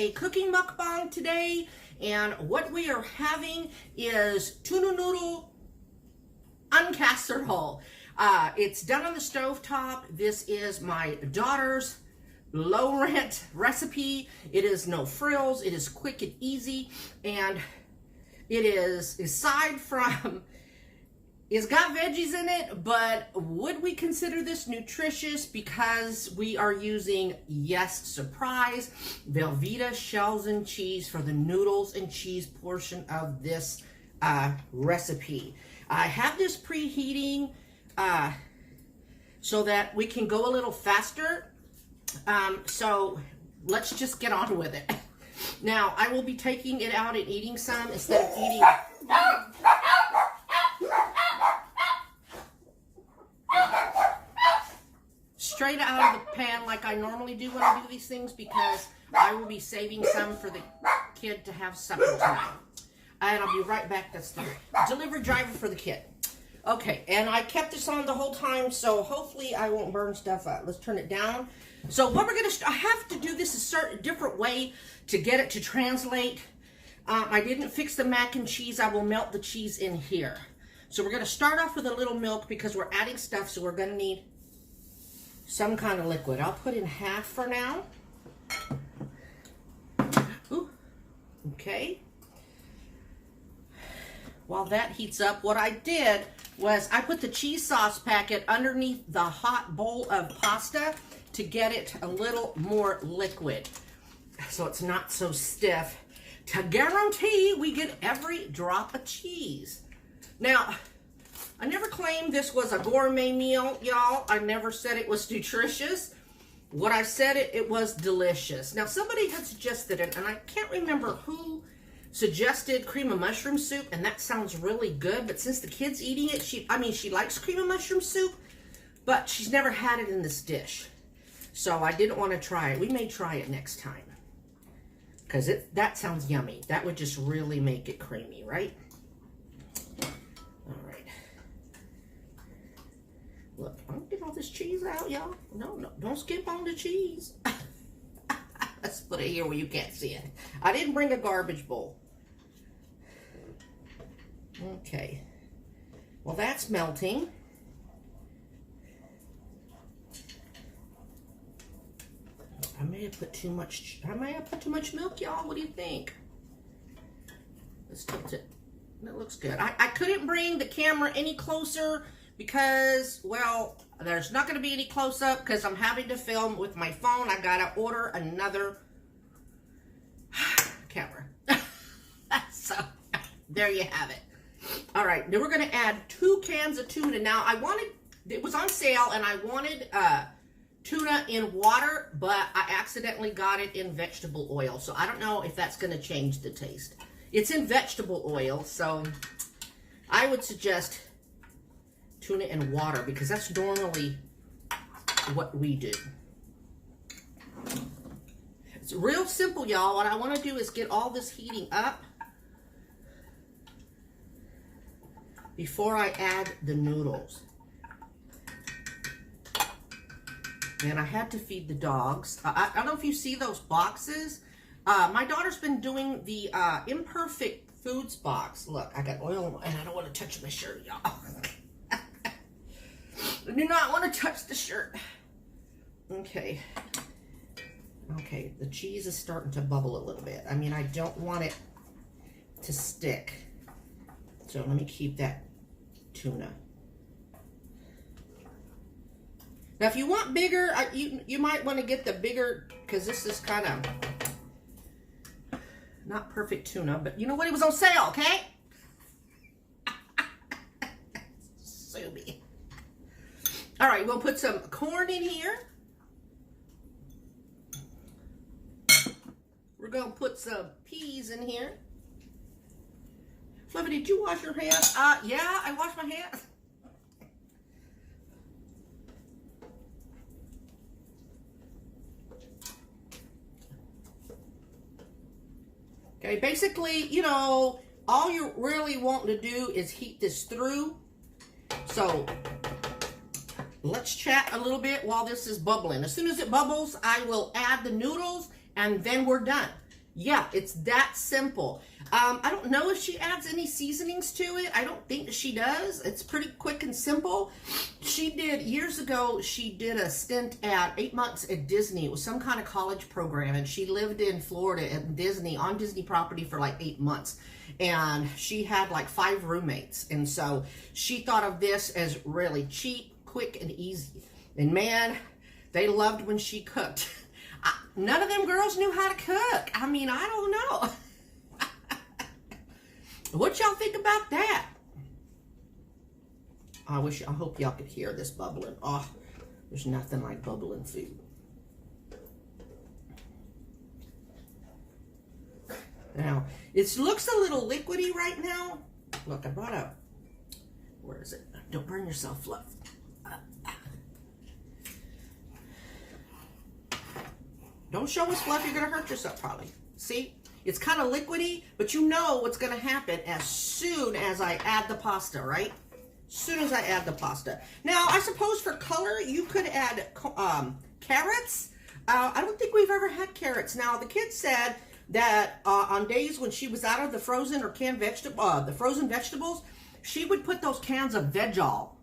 a cooking mukbang today, and what we are having is tuna noodle UN-Casserole. It's done on the stovetop. This is my daughter's low rent recipe. It is no frills. It is quick and easy, and it is, aside from, it's got veggies in it, but would we consider this nutritious because we are using, yes, surprise, Velveeta shells and cheese for the noodles and cheese portion of this recipe. I have this preheating so that we can go a little faster. So let's just get on with it. Now, I will be taking it out and eating some instead of eating straight out of the pan like I normally do when I do these things, because I will be saving some for the kid to have supper tonight. And I'll be right back. That's the delivery driver for the kid. Okay, and I kept this on the whole time, so hopefully I won't burn stuff up. Let's turn it down. So what we're going to, I have to do this a certain different way to get it to translate. I didn't fix the mac and cheese. I will melt the cheese in here. So we're going to start off with a little milk because we're adding stuff, so we're going to need some kind of liquid. I'll put in half for now. Ooh. Okay. While that heats up, what I did was I put the cheese sauce packet underneath the hot bowl of pasta to get it a little more liquid, so it's not so stiff, to guarantee we get every drop of cheese. Now, I never claimed this was a gourmet meal, y'all. I never said it was nutritious. What I said, it was delicious. Now, somebody had suggested it, and I can't remember who suggested cream of mushroom soup, and that sounds really good, but since the kid's eating it, she likes cream of mushroom soup, but she's never had it in this dish. So I didn't want to try it. We may try it next time, because that sounds yummy. That would just really make it creamy, right? All right. Look, I'm gonna get all this cheese out, y'all. No, don't skip on the cheese. Let's put it here where you can't see it. I didn't bring a garbage bowl. Okay. Well, that's melting. I may have put too much milk, y'all. What do you think? Let's tilt it. That looks good. I couldn't bring the camera any closer because, well, there's not going to be any close-up because I'm having to film with my phone. I got to order another camera. So, there you have it. All right, now we're going to add 2 cans of tuna. Now, it was on sale, and I wanted tuna in water, but I accidentally got it in vegetable oil. So, I don't know if that's going to change the taste. It's in vegetable oil, so I would suggest tuna in water because that's normally what we do. It's real simple, y'all. What I want to do is get all this heating up before I add the noodles. And I had to feed the dogs. I don't know if you see those boxes. My daughter's been doing the imperfect foods box. Look, I got oil and I don't want to touch my shirt, y'all. I do not want to touch the shirt. Okay. Okay, the cheese is starting to bubble a little bit. I mean, I don't want it to stick. So let me keep that tuna. Now, if you want bigger, you might want to get the bigger, because this is kind of not perfect tuna, but you know what? It was on sale, okay? Sue me. All right, we'll put some corn in here. We're going to put some peas in here. Fluffy, did you wash your hands? Yeah, I washed my hands. Okay, basically, you know, all you really want to do is heat this through. So let's chat a little bit while this is bubbling. As soon as it bubbles, I will add the noodles and then we're done. Yeah, it's that simple. I don't know if she adds any seasonings to it. I don't think she does. It's pretty quick and simple. She did, years ago, she did a stint at 8 months at Disney. It was some kind of college program, and she lived in Florida at Disney, on Disney property for like 8 months. And she had like 5 roommates. And so she thought of this as really cheap, quick, and easy. And man, they loved when she cooked. None of them girls knew how to cook. I mean, I don't know. What y'all think about that? I hope y'all could hear this bubbling. Oh, there's nothing like bubbling food. Now, it looks a little liquidy right now. Look, I brought up. Where is it? Don't burn yourself, Fluff. Don't show us, Fluff. You're going to hurt yourself, probably. See? It's kind of liquidy, but you know what's going to happen as soon as I add the pasta, right? As soon as I add the pasta. Now, I suppose for color, you could add carrots. I don't think we've ever had carrots. Now, the kid said that on days when she was out of the frozen or canned the frozen vegetables, she would put those cans of Veg-All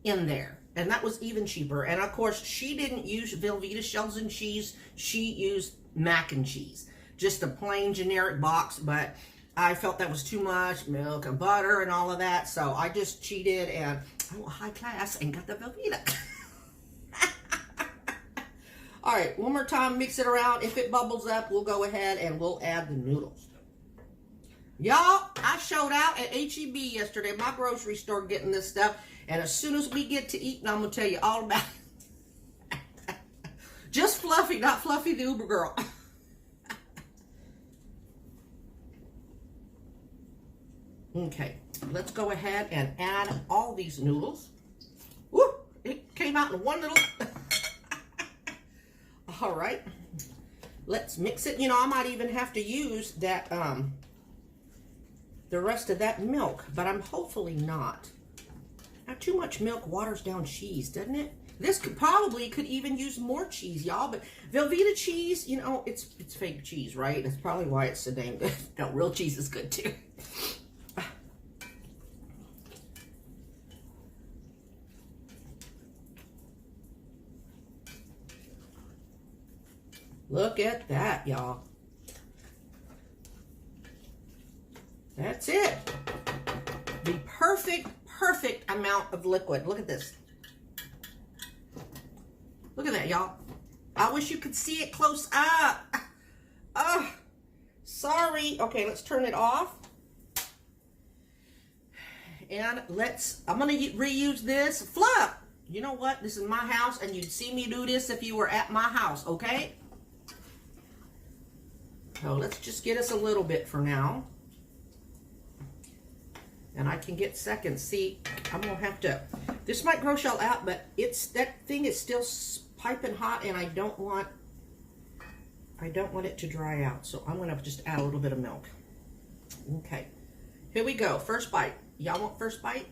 in there. And that was even cheaper. And of course, she didn't use Velveeta shells and cheese. She used mac and cheese. Just a plain generic box. But I felt that was too much milk and butter and all of that. So I just cheated and I went high class and got the Velveeta. All right, one more time, mix it around. If it bubbles up, we'll go ahead and we'll add the noodles. Y'all, I showed out at HEB yesterday, my grocery store, getting this stuff. And as soon as we get to eating, I'm going to tell you all about it. Just Fluffy, not Fluffy the Uber girl. Okay, let's go ahead and add all these noodles. Woo, it came out in one little... All right, let's mix it. You know, I might even have to use that, the rest of that milk, but I'm hopefully not. Now, too much milk waters down cheese, doesn't it? This could even use more cheese, y'all. But Velveeta cheese, you know, it's fake cheese, right? That's probably why it's so dang good. No, real cheese is good too. Look at that, y'all. That's it. The perfect amount of liquid. Look at this. Look at that, y'all. I wish you could see it close up. Sorry. Okay, let's turn it off. And I'm going to reuse this. Fluff, you know what? This is my house, and you'd see me do this if you were at my house, okay? So let's just get us a little bit for now. And I can get seconds. See, I'm going to have to, this might gross y'all out, but that thing is still piping hot, and I don't want it to dry out. So I'm going to just add a little bit of milk. Okay. Here we go. First bite. Y'all want first bite?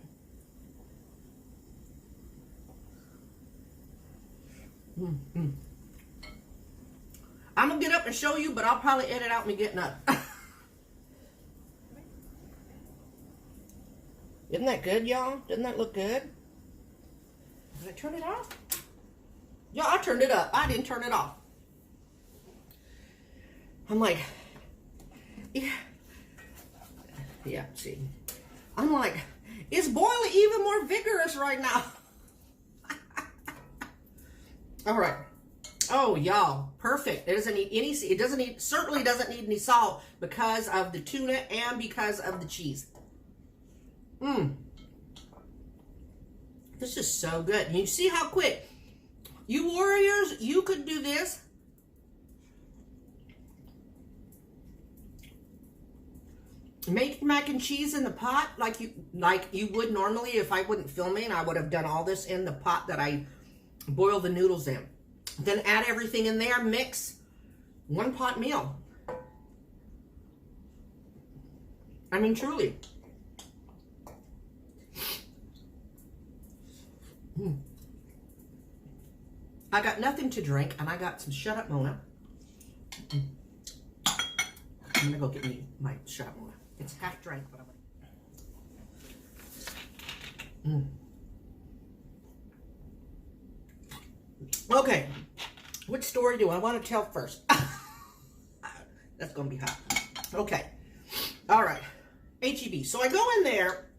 I'm going to get up and show you, but I'll probably edit out me getting up. Isn't that good, y'all? Doesn't that look good? Did I turn it off? Yeah, I turned it up. I didn't turn it off. I'm like, yeah, see. I'm like, is boiling even more vigorous right now? All right. Oh, y'all, perfect. It doesn't need any, certainly doesn't need any salt because of the tuna and because of the cheese. This is so good. And you see how quick. You warriors, you could do this. Make mac and cheese in the pot like you would normally if I wouldn't film it. I would have done all this in the pot that I boil the noodles in. Then add everything in there, mix. One pot meal. I mean, truly. I got nothing to drink, and I got some Shut Up Mona. I'm gonna go get me my shot. It's half drank, but I'm gonna... Okay, which story do I want to tell first? That's gonna be hot. Okay, all right. HEB. So I go in there,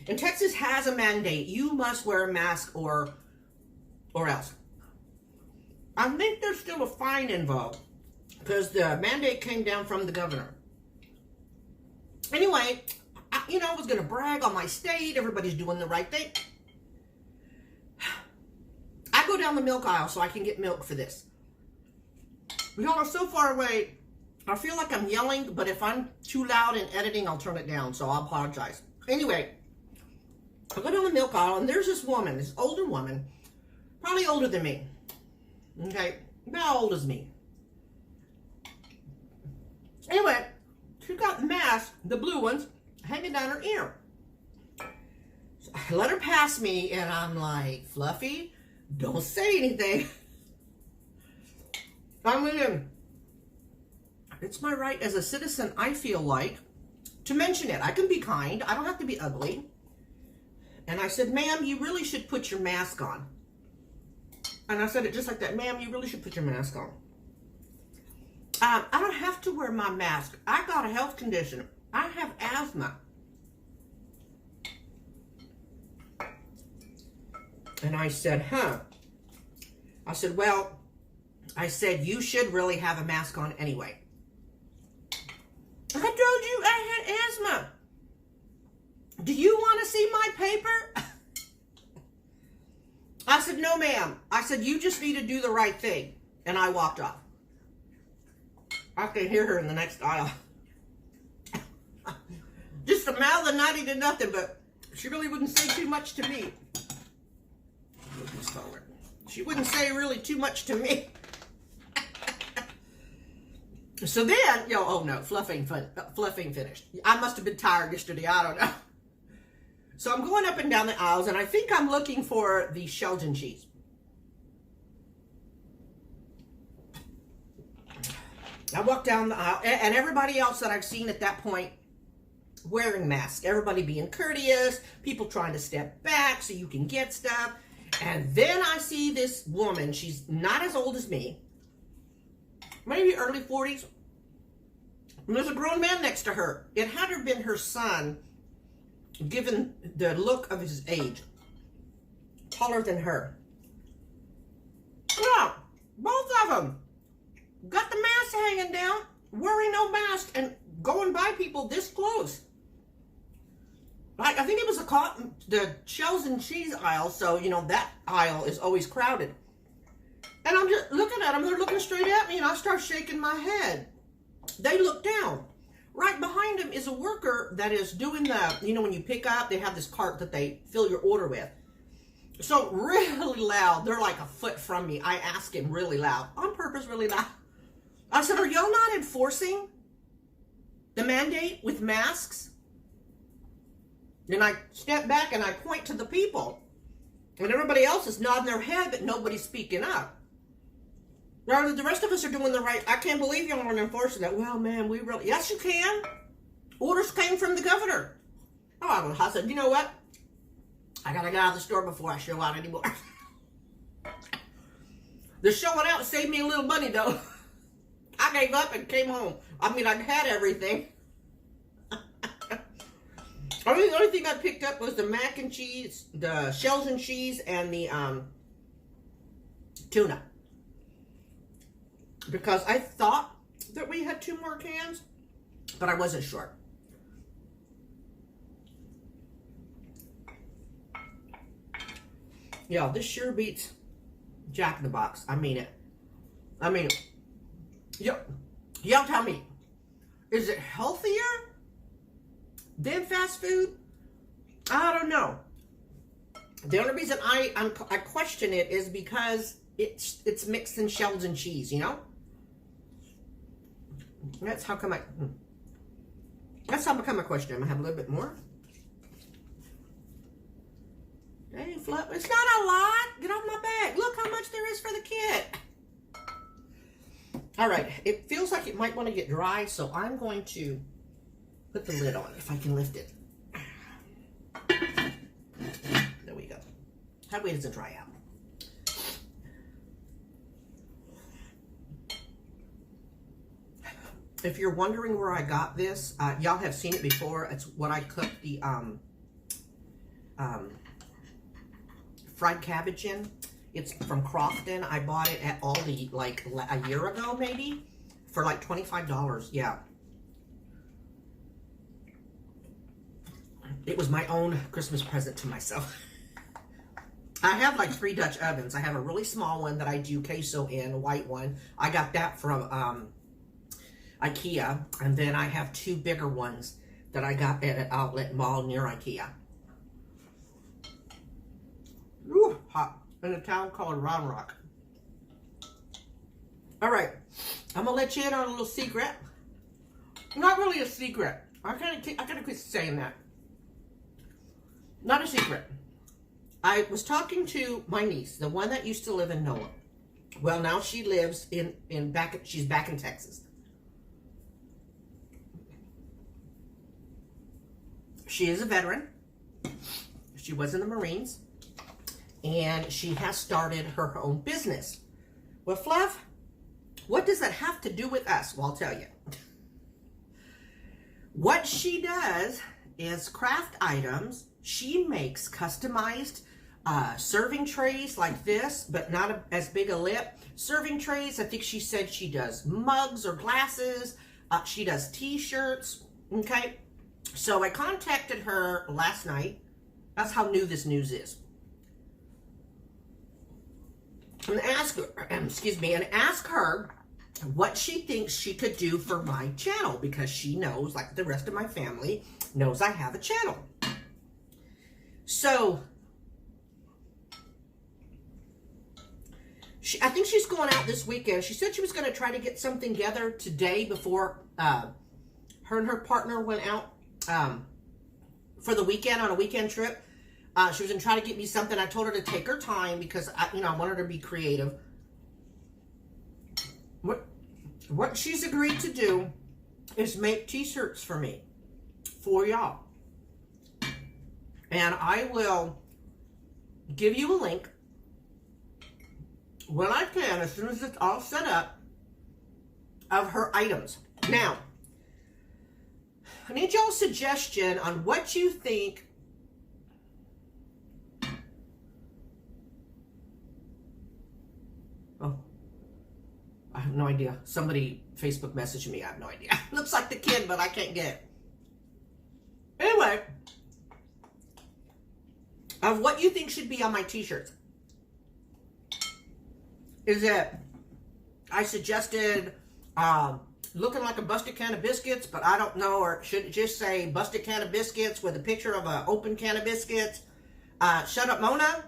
and Texas has a mandate. You must wear a mask or else. I think there's still a fine involved because the mandate came down from the governor. Anyway, I was going to brag on my state. Everybody's doing the right thing. I go down the milk aisle so I can get milk for this. Y'all are so far away. I feel like I'm yelling, but if I'm too loud in editing, I'll turn it down, so I'll apologize. Anyway, I go down the milk aisle, and there's this woman, this older woman, probably older than me. Okay, about how old as me. Anyway, she got the mask, the blue ones, hanging down her ear. So I let her pass me, and I'm like, Fluffy, don't say anything. I mean, it's my right as a citizen, I feel like, to mention it. I can be kind. I don't have to be ugly. And I said, ma'am, you really should put your mask on. And I said it just like that. Ma'am, you really should put your mask on. I don't have to wear my mask. I got a health condition. I have asthma. And I said, I said, well, you should really have a mask on anyway. I told you I had asthma. Do you want to see my paper? I said, no, ma'am. I said, you just need to do the right thing. And I walked off. I could hear her in the next aisle. Just a mouth and not eating nothing, but she really wouldn't say too much to me. She wouldn't say really too much to me. So then, oh no, fluff ain't finished. I must have been tired yesterday, I don't know. So I'm going up and down the aisles, and I think I'm looking for the Shelton cheese. I walk down the aisle, and everybody else that I've seen at that point wearing masks. Everybody being courteous, people trying to step back so you can get stuff. And then I see this woman, she's not as old as me, maybe early 40s. And there's a grown man next to her. It had to have been her son, given the look of his age. Taller than her. Yeah, both of them got the mask hanging down, wearing no mask, and going by people this close. Like, I think it was the shells and cheese aisle, so, that aisle is always crowded. And I'm just looking at them, they're looking straight at me, and I start shaking my head. They look down. Right behind them is a worker that is doing the, when you pick up, they have this cart that they fill your order with. So really loud, they're like a foot from me. I ask him really loud, on purpose, really loud. I said, are y'all not enforcing the mandate with masks? And I step back and I point to the people. And everybody else is nodding their head, but nobody's speaking up. Now, the rest of us are doing the right. I can't believe y'all aren't enforcing that. Well, man, we really... Yes, you can. Orders came from the governor. Oh, I said, you know what? I got to get out of the store before I show out anymore. The showing out saved me a little money, though. I gave up and came home. I mean, I had everything. I mean, the only thing I picked up was the mac and cheese, the shells and cheese, and the tuna. Because I thought that we had 2 more cans, but I wasn't sure. Yeah, this sure beats Jack in the Box. I mean it. Y'all tell me, is it healthier than fast food? I don't know. The only reason I question it is because it's mixed in shells and cheese, That's how come that's how become a question. I'm gonna have a little bit more. Hey, Fluff, it's not a lot. Get off my back. Look how much there is for the kid. All right, it feels like it might want to get dry, so I'm going to put the lid on if I can lift it. There we go. That way it doesn't dry out. If you're wondering where I got this, y'all have seen it before. It's what I cooked the fried cabbage in. It's from Crofton. I bought it at Aldi like a year ago, maybe, for like $25. Yeah. It was my own Christmas present to myself. I have like 3 Dutch ovens. I have a really small one that I do queso in, a white one. I got that from IKEA. And then I have 2 bigger ones that I got at an outlet mall near IKEA. Ooh, hot. In a town called Round Rock. All right, I'm gonna let you in on a little secret. Not really a secret. I gotta quit saying that. Not a secret. I was talking to my niece, the one that used to live in NOLA. Well, now she lives she's back in Texas. She is a veteran. She was in the Marines. And she has started her own business. Well, Fluff, what does that have to do with us? Well, I'll tell you. What she does is craft items. She makes customized serving trays like this, but not as big a lip. Serving trays, I think she said she does mugs or glasses. She does t-shirts, okay? So I contacted her last night. That's how new this news is. And ask her what she thinks she could do for my channel, because she knows, like the rest of my family, knows I have a channel. So I think she's going out this weekend. She said she was going to try to get something together today before her and her partner went out for the weekend on a weekend trip. She was going to try to get me something. I told her to take her time because I want her to be creative. What she's agreed to do is make t-shirts for me, for y'all. And I will give you a link when I can, as soon as it's all set up, of her items. Now, I need y'all's suggestion on what you think. Oh, I have no idea. Somebody Facebook messaged me. I have no idea. Looks like the kid, but I can't get it. Anyway, of what you think should be on my t-shirts. Is it, I suggested looking like a busted can of biscuits, but I don't know, or should it just say busted can of biscuits with a picture of an open can of biscuits? Shut up, Mona.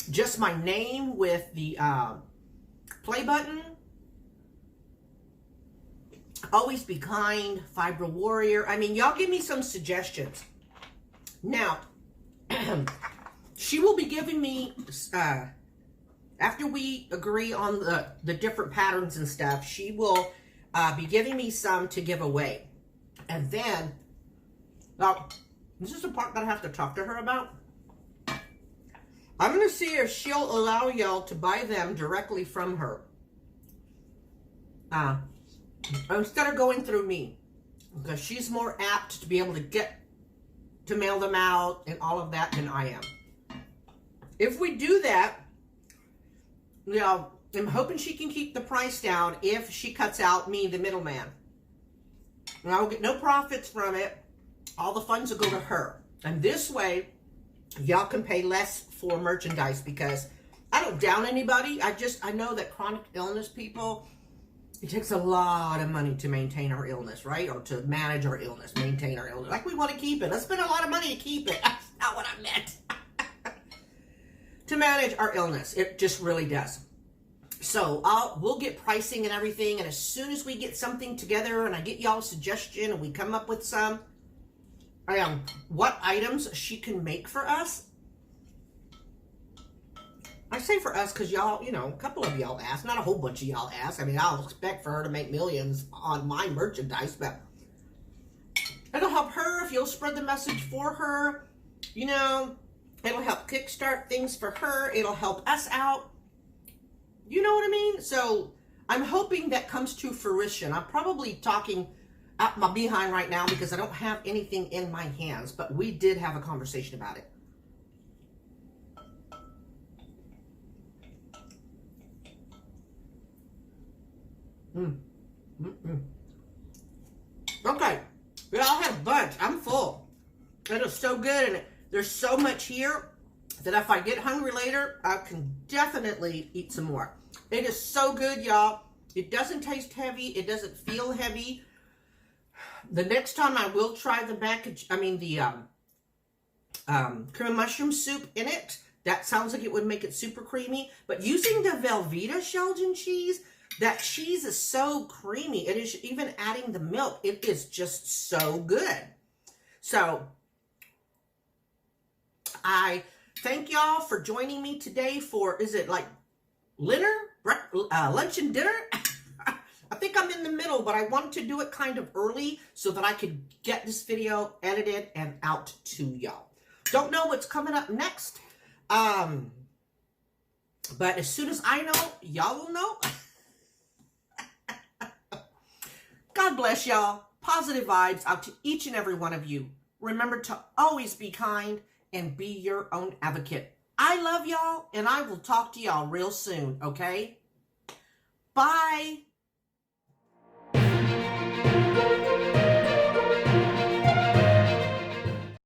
Just my name with the play button. Always be kind, Fibro Warrior. I mean, y'all give me some suggestions. Now, she will be giving me, after we agree on the different patterns and stuff, she will be giving me some to give away. And then, now, this is the part that I have to talk to her about. I'm going to see if she'll allow y'all to buy them directly from her. Instead of going through me. Because she's more apt to be able to mail them out and all of that than I am. If we do that, I'm hoping she can keep the price down if she cuts out me, the middleman. And I will get no profits from it. All the funds will go to her. And this way, y'all can pay less for merchandise, because I don't down anybody. I know that chronic illness people, it takes a lot of money to maintain our illness, right? Or to manage our illness, maintain our illness. Like, we want to keep it. Let's spend a lot of money to keep it. That's not what I meant. To manage our illness. It just really does. So we'll get pricing and everything. And as soon as we get something together and I get y'all a suggestion and we come up with some, what items she can make for us, I say for us because y'all, you know, a couple of y'all asked, not a whole bunch of y'all asked. I mean, I'll expect for her to make millions on my merchandise, but it'll help her if you'll spread the message for her. You know, it'll help kickstart things for her. It'll help us out. You know what I mean? So I'm hoping that comes to fruition. I'm probably talking out my behind right now because I don't have anything in my hands, but we did have a conversation about it. Okay, we all had a bunch. I'm full. It is so good, and there's so much here that if I get hungry later, I can definitely eat some more. It is so good, y'all. It doesn't taste heavy. It doesn't feel heavy. The next time I will try the cream mushroom soup in it. That sounds like it would make it super creamy. But using the Velveeta Belgian cheese, that cheese is so creamy. It is even adding the milk. It is just so good. So I thank y'all for joining me today for, is it like lunch and dinner? I think I'm in the middle, but I wanted to do it kind of early so that I could get this video edited and out to y'all. Don't know what's coming up next. But as soon as I know, y'all will know. God bless y'all. Positive vibes out to each and every one of you. Remember to always be kind and be your own advocate. I love y'all, and I will talk to y'all real soon, okay? Bye.